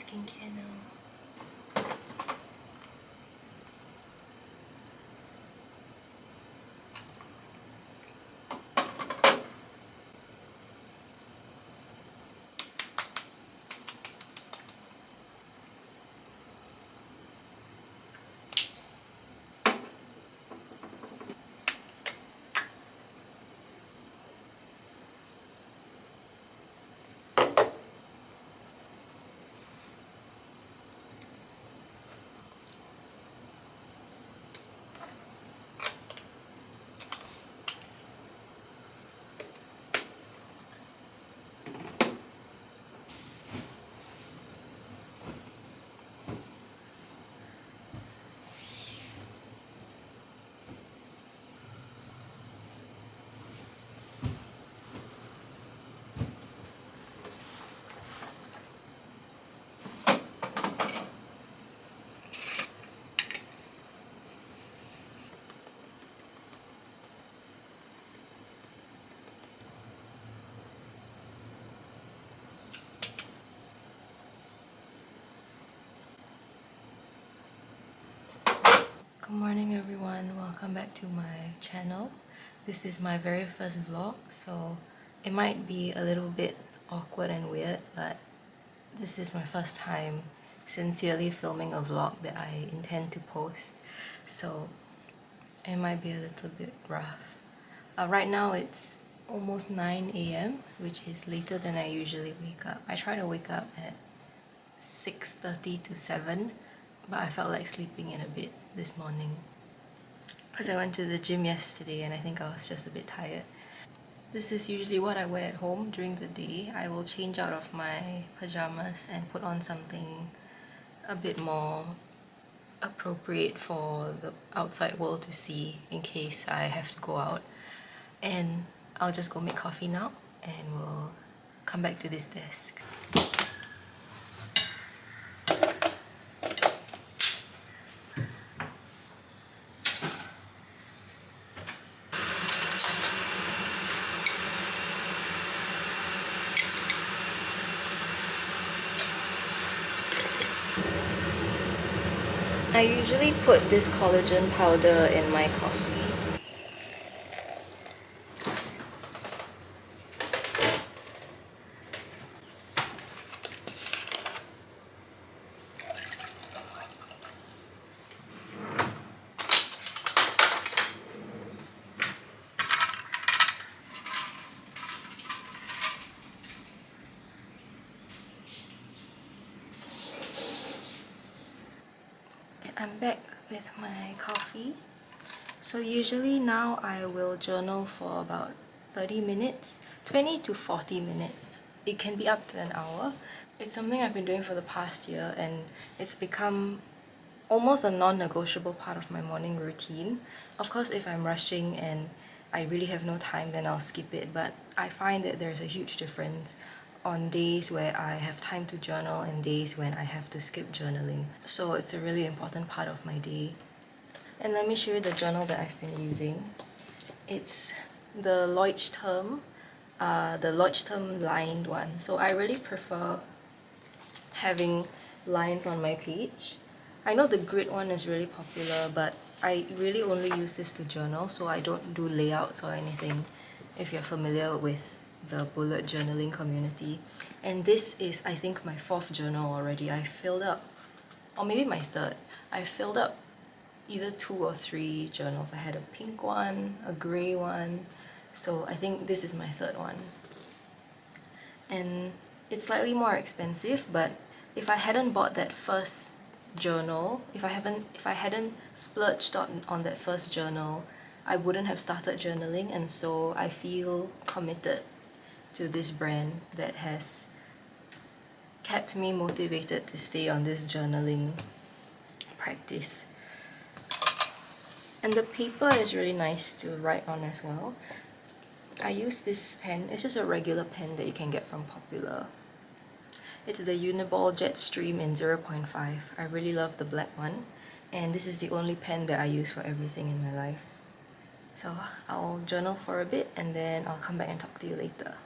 skincare now. Good morning everyone, welcome back to my channel. This is my very first vlog, so it might be a little bit awkward and weird, but this is my first time sincerely filming a vlog that I intend to post, so it might be a little bit rough. Right now it's almost 9 a.m, which is later than I usually wake up. I try to wake up at 6:30 to 7, but I felt like sleeping in a bit this morning because I went to the gym yesterday and I think I was just a bit tired. This is usually what I wear at home during the day. I will change out of my pajamas and put on something a bit more appropriate for the outside world to see in case I have to go out. And I'll just go make coffee now and we'll come back to this desk. I usually put this collagen powder in my coffee. I'm back with my coffee. So usually now I will journal for about 30 minutes, 20 to 40 minutes. It can be up to an hour. It's something I've been doing for the past year and it's become almost a non-negotiable part of my morning routine. Of course, if I'm rushing and I really have no time, then I'll skip it, but I find that there's a huge difference on days where I have time to journal and days when I have to skip journaling. So it's a really important part of my day. And let me show you the journal that I've been using. It's the Lunchtime, lined one. So I really prefer having lines on my page. I know the grid one is really popular, but I really only use this to journal, so I don't do layouts or anything, if you're familiar with the bullet journaling community. And this is, I think, my 4th journal already. I filled up, or maybe my 3rd. I filled up either 2 or 3 journals. I had a pink one, a grey one, so I think this is my 3rd one. And it's slightly more expensive, but if I hadn't bought that first journal, if I hadn't splurged on that first journal, I wouldn't have started journaling, and so I feel committed to this brand that has kept me motivated to stay on this journaling practice. And the paper is really nice to write on as well. I use this pen. It's just a regular pen that you can get from Popular. It's the Uniball Jetstream in 0.5. I really love the black one, and this is the only pen that I use for everything in my life. So I'll journal for a bit and then I'll come back and talk to you later.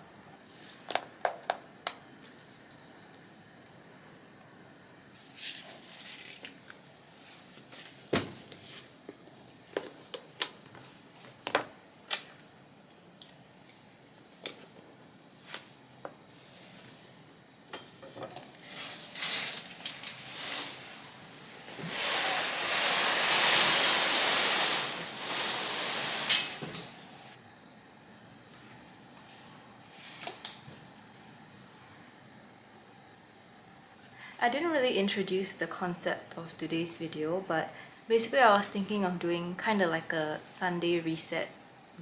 I didn't really introduce the concept of today's video, but basically I was thinking of doing kind of like a Sunday reset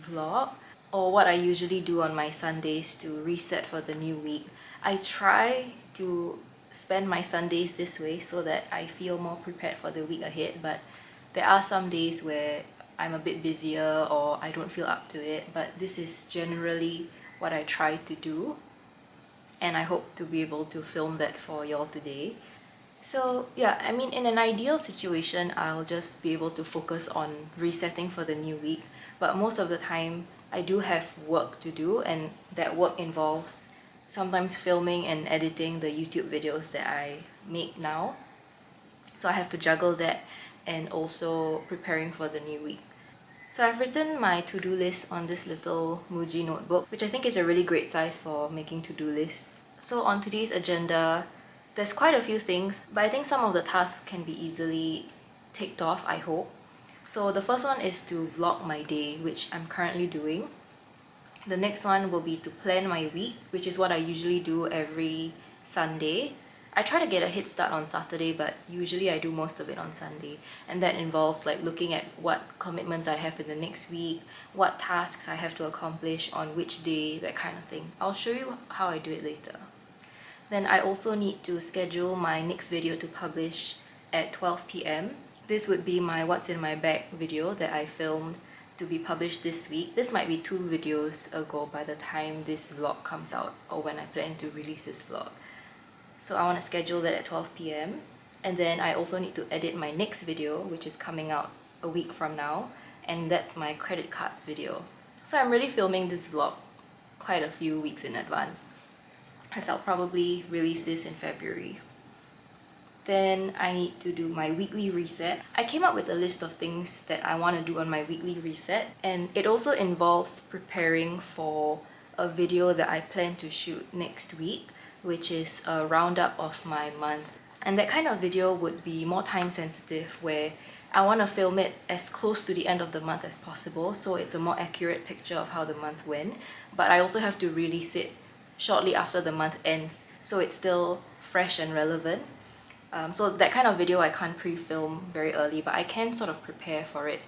vlog, or what I usually do on my Sundays to reset for the new week. I try to spend my Sundays this way so that I feel more prepared for the week ahead, but there are some days where I'm a bit busier or I don't feel up to it, but this is generally what I try to do, and I hope to be able to film that for y'all today. So yeah, I mean, in an ideal situation, I'll just be able to focus on resetting for the new week, but most of the time I do have work to do, and that work involves sometimes filming and editing the YouTube videos that I make now. So I have to juggle that and also preparing for the new week. So I've written my to-do list on this little Muji notebook, which I think is a really great size for making to-do lists. So on today's agenda, there's quite a few things, but I think some of the tasks can be easily ticked off, I hope. So the first one is to vlog my day, which I'm currently doing. The next one will be to plan my week, which is what I usually do every Sunday. I try to get a head start on Saturday, but usually I do most of it on Sunday. And that involves like looking at what commitments I have in the next week, what tasks I have to accomplish on which day, that kind of thing. I'll show you how I do it later. Then I also need to schedule my next video to publish at 12 p.m. This would be my What's in My Bag video that I filmed to be published this week. This might be 2 videos ago by the time this vlog comes out, or when I plan to release this vlog. So I want to schedule that at 12 p.m. And then I also need to edit my next video, which is coming out a week from now, and that's my credit cards video. So I'm really filming this vlog quite a few weeks in advance, as I'll probably release this in February. Then I need to do my weekly reset. I came up with a list of things that I want to do on my weekly reset, and it also involves preparing for a video that I plan to shoot next week, which is a roundup of my month. And that kind of video would be more time sensitive, where I want to film it as close to the end of the month as possible, so it's a more accurate picture of how the month went. But I also have to release it shortly after the month ends, so it's still fresh and relevant. So that kind of video I can't pre-film very early, but I can sort of prepare for it.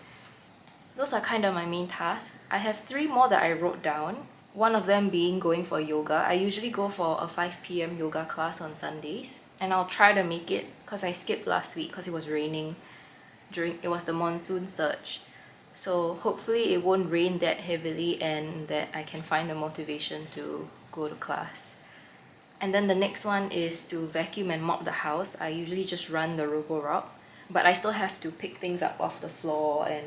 Those are kind of my main tasks. I have 3 more that I wrote down. One of them being going for yoga. I usually go for a 5 p.m. yoga class on Sundays, and I'll try to make it because I skipped last week because it was raining. It was the monsoon surge. So hopefully it won't rain that heavily and that I can find the motivation to go to class. And then the next one is to vacuum and mop the house. I usually just run the Roborock, but I still have to pick things up off the floor and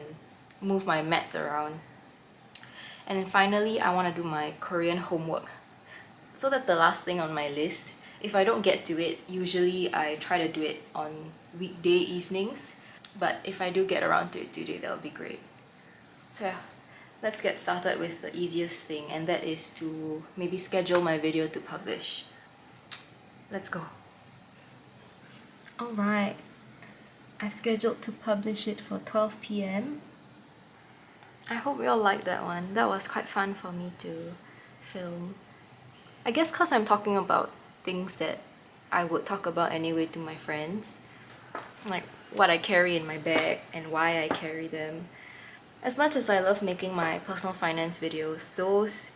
move my mats around. And then finally, I want to do my Korean homework. So that's the last thing on my list. If I don't get to it, usually I try to do it on weekday evenings, but if I do get around to it today, that'll be great. So yeah, let's get started with the easiest thing, and that is to maybe schedule my video to publish. Let's go. Alright, I've scheduled to publish it for 12 p.m. I hope you all liked that one. That was quite fun for me to film. I guess because I'm talking about things that I would talk about anyway to my friends, like what I carry in my bag and why I carry them. As much as I love making my personal finance videos, those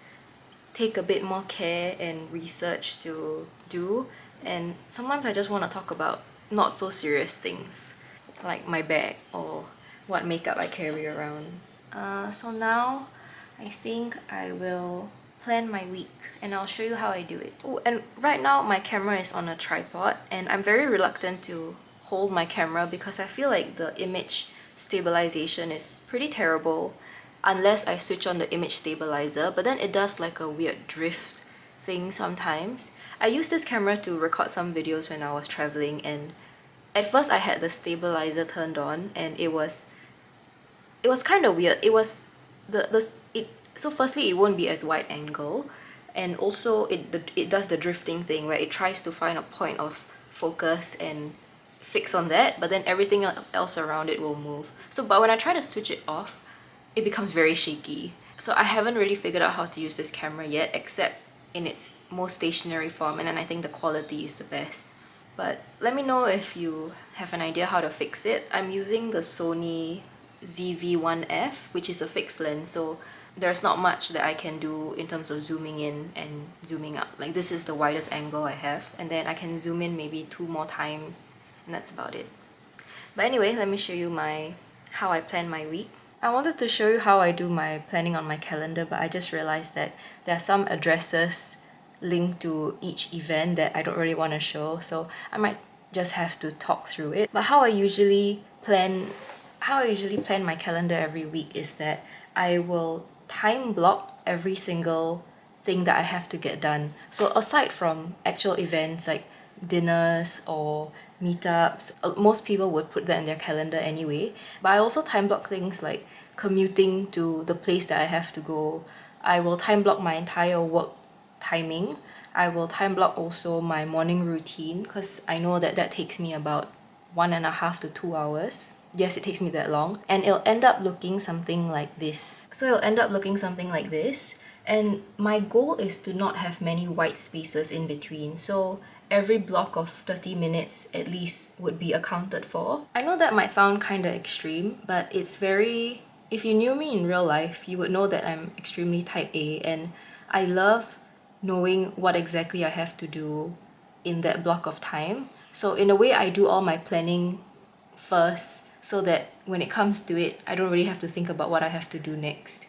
take a bit more care and research to do, and sometimes I just want to talk about not so serious things like my bag or what makeup I carry around. So now I think I will plan my week and I'll show you how I do it. Oh, and right now my camera is on a tripod and I'm very reluctant to hold my camera because I feel like the image stabilization is pretty terrible unless I switch on the image stabilizer, but then it does like a weird drift thing sometimes. I used this camera to record some videos when I was traveling, and at first I had the stabilizer turned on and it was kind of weird. It was so firstly it won't be as wide angle, and also it does the drifting thing where it tries to find a point of focus and fix on that, but then everything else around it will move. But when I try to switch it off, it becomes very shaky. So I haven't really figured out how to use this camera yet, except in its most stationary form, and then I think the quality is the best. But let me know if you have an idea how to fix it. I'm using the Sony ZV-1F, which is a fixed lens, so there's not much that I can do in terms of zooming in and zooming out. Like, this is the widest angle I have, and then I can zoom in maybe 2 more times, and that's about it. But anyway, let me show you how I plan my week. I wanted to show you how I do my planning on my calendar, but I just realized that there are some addresses linked to each event that I don't really want to show, so I might just have to talk through it. But how I usually plan my calendar every week is that I will time block every single thing that I have to get done. So aside from actual events like dinners or meetups, most people would put that in their calendar anyway, but I also time block things like commuting to the place that I have to go. I will time block my entire work timing. I will time block also my morning routine, because I know that that takes me about 1.5 to 2 hours. Yes, it takes me that long. And it'll end up looking something like this. And my goal is to not have many white spaces in between. So every block of 30 minutes at least would be accounted for. I know that might sound kind of extreme, but it's very... If you knew me in real life, you would know that I'm extremely type A, and I love knowing what exactly I have to do in that block of time. So in a way, I do all my planning first, so that when it comes to it, I don't really have to think about what I have to do next.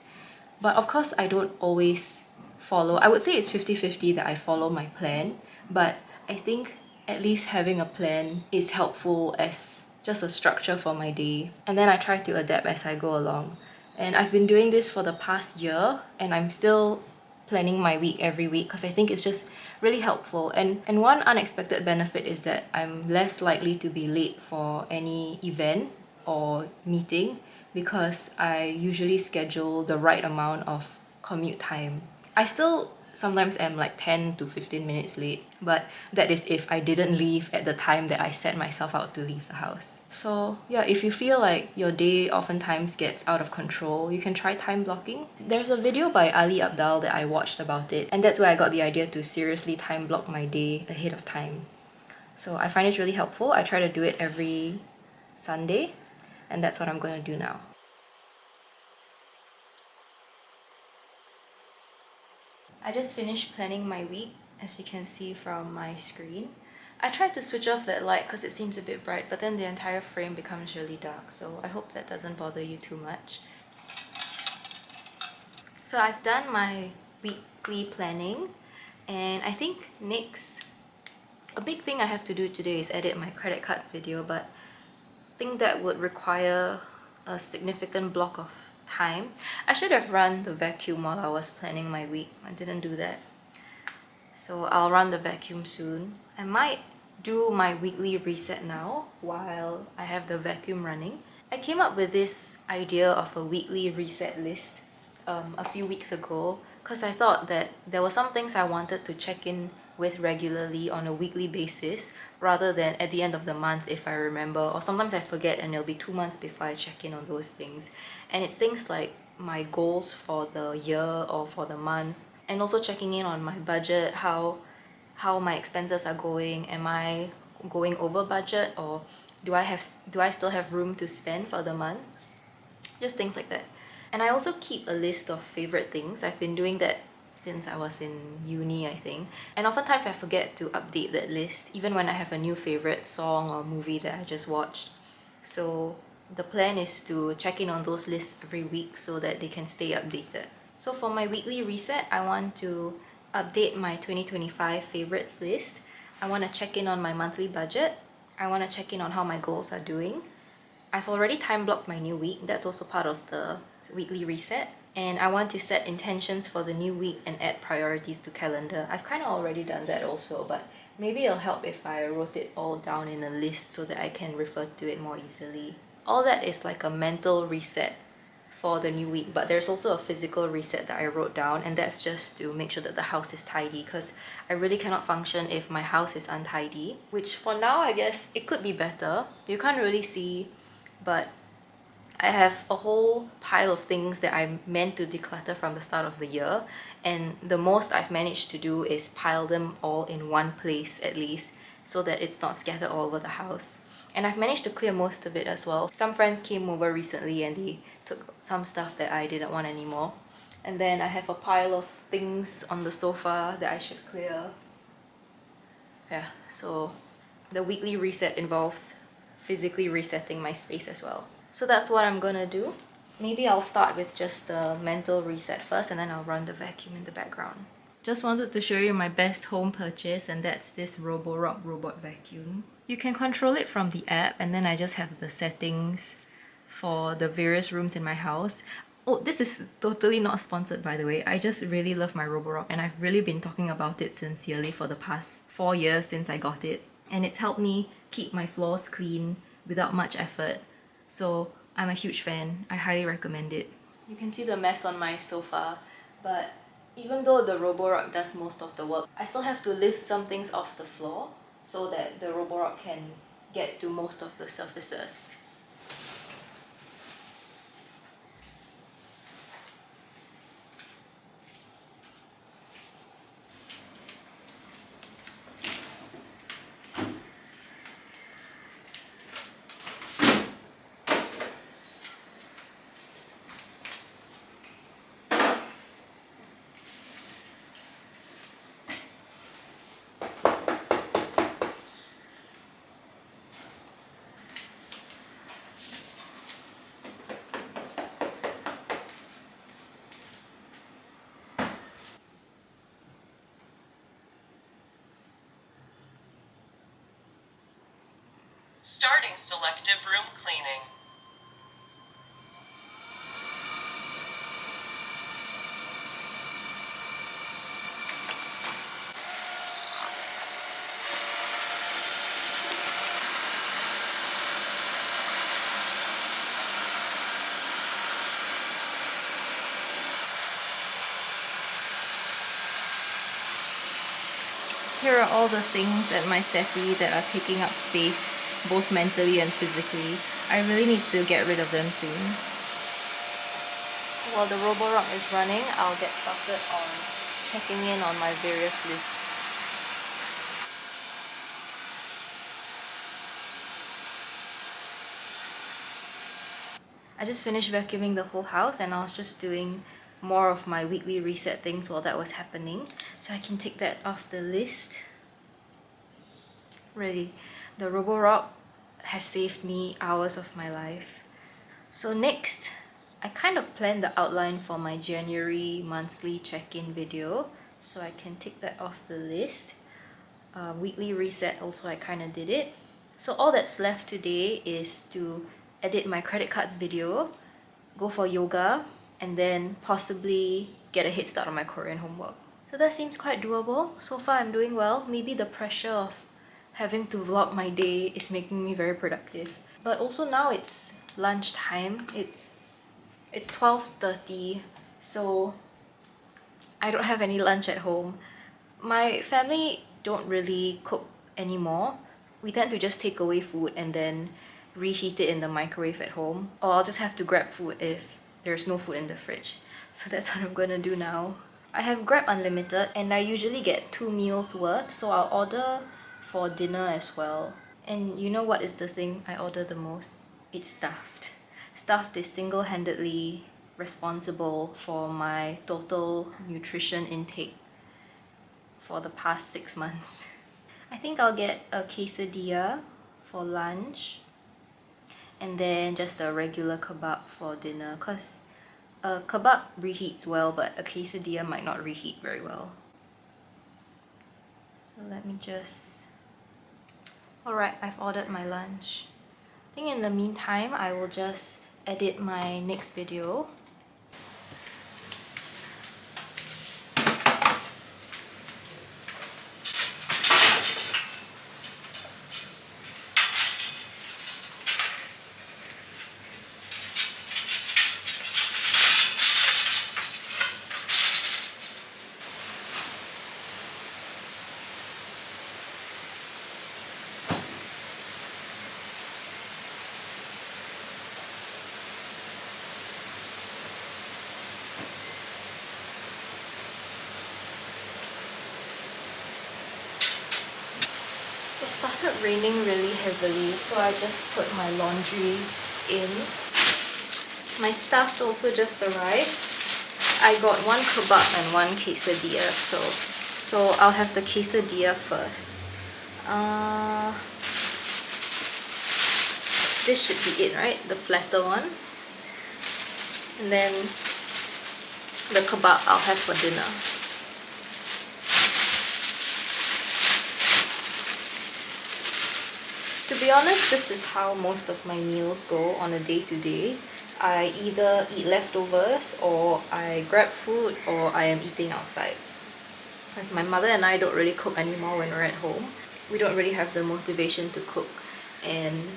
But of course, I don't always follow. I would say it's 50-50 that I follow my plan, but I think at least having a plan is helpful as just a structure for my day. And then I try to adapt as I go along. And I've been doing this for the past year, and I'm still planning my week every week because I think it's just really helpful. And one unexpected benefit is that I'm less likely to be late for any event or meeting, because I usually schedule the right amount of commute time. I still sometimes am like 10 to 15 minutes late, but that is if I didn't leave at the time that I set myself out to leave the house. So yeah, if you feel like your day oftentimes gets out of control, you can try time blocking. There's a video by Ali Abdal that I watched about it, and that's where I got the idea to seriously time block my day ahead of time. So I find it's really helpful. I try to do it every Sunday, and that's what I'm going to do now. I just finished planning my week, as you can see from my screen. I tried to switch off that light because it seems a bit bright, but then the entire frame becomes really dark, so I hope that doesn't bother you too much. So I've done my weekly planning, and I think next, a big thing I have to do today is edit my credit cards video, but I think that would require a significant block of time. I should have run the vacuum while I was planning my week. I didn't do that. So I'll run the vacuum soon. I might do my weekly reset now while I have the vacuum running. I came up with this idea of a weekly reset list a few weeks ago, because I thought that there were some things I wanted to check in with regularly on a weekly basis, rather than at the end of the month if I remember, or sometimes I forget and it'll be 2 months before I check in on those things. And it's things like my goals for the year or for the month, and also checking in on my budget, how my expenses are going. Am I going over budget, or do I still have room to spend for the month? Just things like that. And I also keep a list of favorite things. I've been doing that since I was in uni, I think. And oftentimes I forget to update that list, even when I have a new favorite song or movie that I just watched. So the plan is to check in on those lists every week so that they can stay updated. So for my weekly reset, I want to update my 2025 favorites list. I want to check in on my monthly budget. I want to check in on how my goals are doing. I've already time blocked my new week. That's also part of the weekly reset. And I want to set intentions for the new week and add priorities to calendar. I've kind of already done that also, but maybe it'll help if I wrote it all down in a list so that I can refer to it more easily. All that is like a mental reset for the new week, but there's also a physical reset that I wrote down, and that's just to make sure that the house is tidy, because I really cannot function if my house is untidy, which for now I guess it could be better. You can't really see, but I have a whole pile of things that I meant to declutter from the start of the year, and the most I've managed to do is pile them all in one place at least. so that it's not scattered all over the house. And I've managed to clear most of it as well. Some friends came over recently and they took some stuff that I didn't want anymore. And then I have a pile of things on the sofa that I should clear. Yeah, so the weekly reset involves physically resetting my space as well. So that's what I'm gonna do. Maybe I'll start with just the mental reset first and then I'll run the vacuum in the background. Just wanted to show you my best home purchase, and that's this Roborock robot vacuum. You can control it from the app, and then I just have the settings for the various rooms in my house. Oh, this is totally not sponsored, by the way. I just really love my Roborock and I've really been talking about it sincerely for the past 4 years since I got it. And it's helped me keep my floors clean without much effort. So I'm a huge fan. I highly recommend it. You can see the mess on my sofa, but even though the Roborock does most of the work, I still have to lift some things off the floor so that the Roborock can get to most of the surfaces. Starting selective room cleaning. Here are all the things at my settee that are taking up space, both mentally and physically. I really need to get rid of them soon. So while the Roborock is running, I'll get started on checking in on my various lists. I just finished vacuuming the whole house and I was just doing more of my weekly reset things while that was happening, so I can take that off the list. Really, the Roborock has saved me hours of my life. So next, I kind of planned the outline for my January monthly check-in video, so I can take that off the list. Weekly reset also, I kind of did it. So all that's left today is to edit my credit cards video, go for yoga, and then possibly get a head start on my Korean homework. So that seems quite doable. So far I'm doing well. Maybe the pressure of having to vlog my day is making me very productive. But also now it's lunchtime. It's 12:30, so I don't have any lunch at home. My family don't really cook anymore. We tend to just take away food and then reheat it in the microwave at home. Or I'll just have to grab food if there's no food in the fridge. So that's what I'm gonna do now. I have Grab Unlimited and I usually get 2 meals worth, so I'll order for dinner as well. And you know what is the thing I order the most? It's Stuffed. Stuffed is single-handedly responsible for my total nutrition intake for the past 6 months. I think I'll get a quesadilla for lunch and then just a regular kebab for dinner, because a kebab reheats well but a quesadilla might not reheat very well. So let me just... Alright, I've ordered my lunch. I think in the meantime I will just edit my next video. It started raining really heavily, so I just put my laundry in. My stuff also just arrived. I got one kebab and one quesadilla, so I'll have the quesadilla first. This should be it, right? The flatter one. And then the kebab I'll have for dinner. To be honest, this is how most of my meals go on a day-to-day. I either eat leftovers, or I grab food, or I am eating outside. As my mother and I don't really cook anymore when we're at home. We don't really have the motivation to cook, and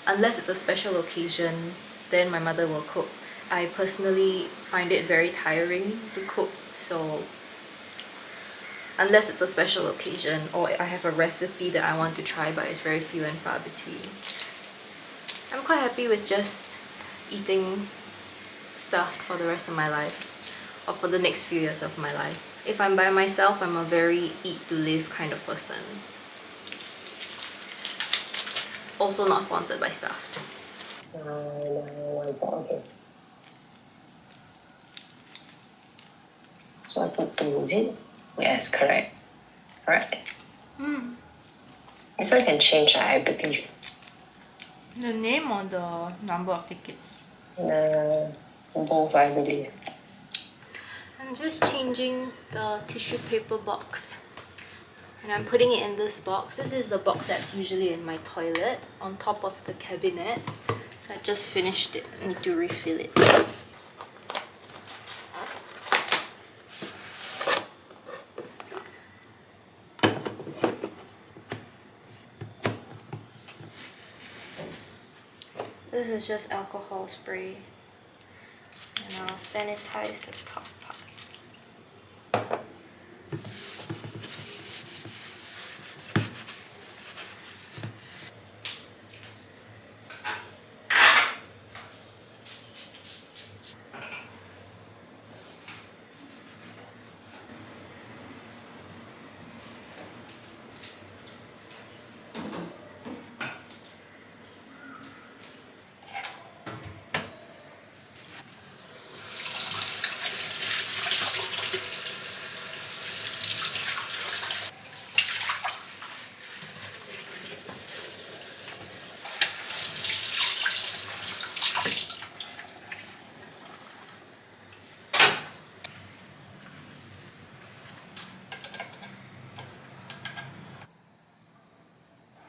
unless it's a special occasion, then my mother will cook. I personally find it very tiring to cook, so unless it's a special occasion or I have a recipe that I want to try, but it's very few and far between. I'm quite happy with just eating stuff for the rest of my life, or for the next few years of my life. If I'm by myself, I'm a very eat to live kind of person. Also not sponsored by Stuffed. Okay. So I put 2, is it? Yes, correct. Correct. So I can change, I believe. The name or the number of tickets? Both, I believe. I'm just changing the tissue paper box. And I'm putting it in this box. This is the box that's usually in my toilet, on top of the cabinet. So I just finished it. I need to refill it. This is just alcohol spray. And I'll sanitize the top part.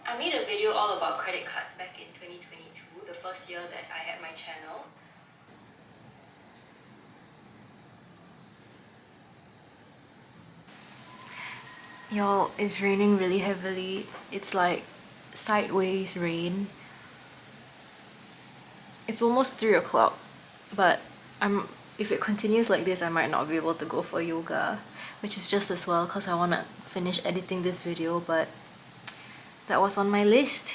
I made a video all about credit cards back in 2022, the first year that I had my channel. Y'all, it's raining really heavily. It's like sideways rain. It's almost 3 o'clock, but if it continues like this, I might not be able to go for yoga, which is just as well because I want to finish editing this video, but that was on my list.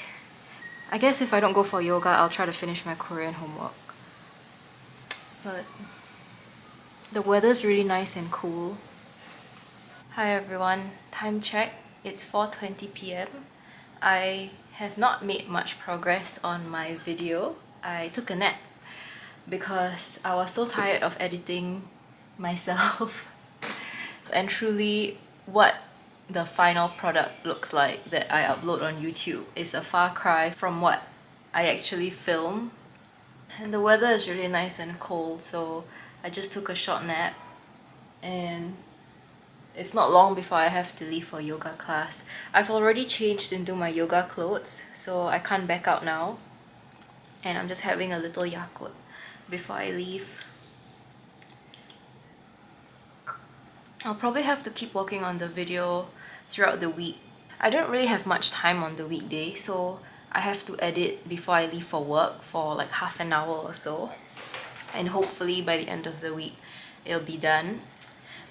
I guess if I don't go for yoga, I'll try to finish my Korean homework. But the weather's really nice and cool. Hi everyone, time check. It's 4:20 p.m. I have not made much progress on my video. I took a nap because I was so tired of editing myself. And truly, what the final product looks like that I upload on YouTube is a far cry from what I actually film. And the weather is really nice and cold, so I just took a short nap, and it's not long before I have to leave for yoga class. I've already changed into my yoga clothes, so I can't back out now. And I'm just having a little Yakult before I leave. I'll probably have to keep working on the video throughout the week. I don't really have much time on the weekday, so I have to edit before I leave for work for like half an hour or so. And hopefully by the end of the week, it'll be done.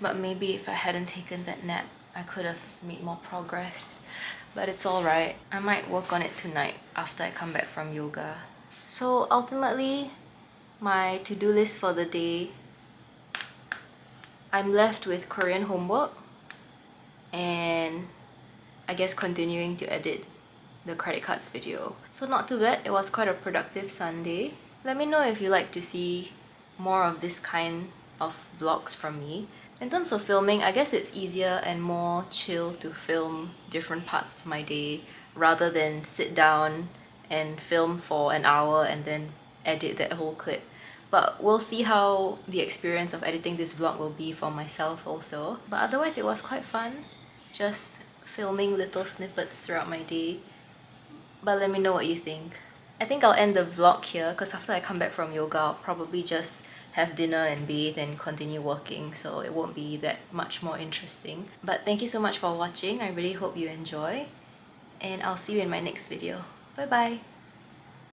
But maybe if I hadn't taken that nap, I could have made more progress. But it's alright. I might work on it tonight after I come back from yoga. So ultimately, my to-do list for the day, I'm left with Korean homework and I guess continuing to edit the credit cards video. So not too bad, it was quite a productive Sunday. Let me know if you like to see more of this kind of vlogs from me. In terms of filming, I guess it's easier and more chill to film different parts of my day rather than sit down and film for an hour and then edit that whole clip. But we'll see how the experience of editing this vlog will be for myself also. But otherwise it was quite fun, just filming little snippets throughout my day. But let me know what you think. I think I'll end the vlog here because after I come back from yoga, I'll probably just have dinner and bathe and continue working, so it won't be that much more interesting. But thank you so much for watching. I really hope you enjoy, and I'll see you in my next video. Bye bye!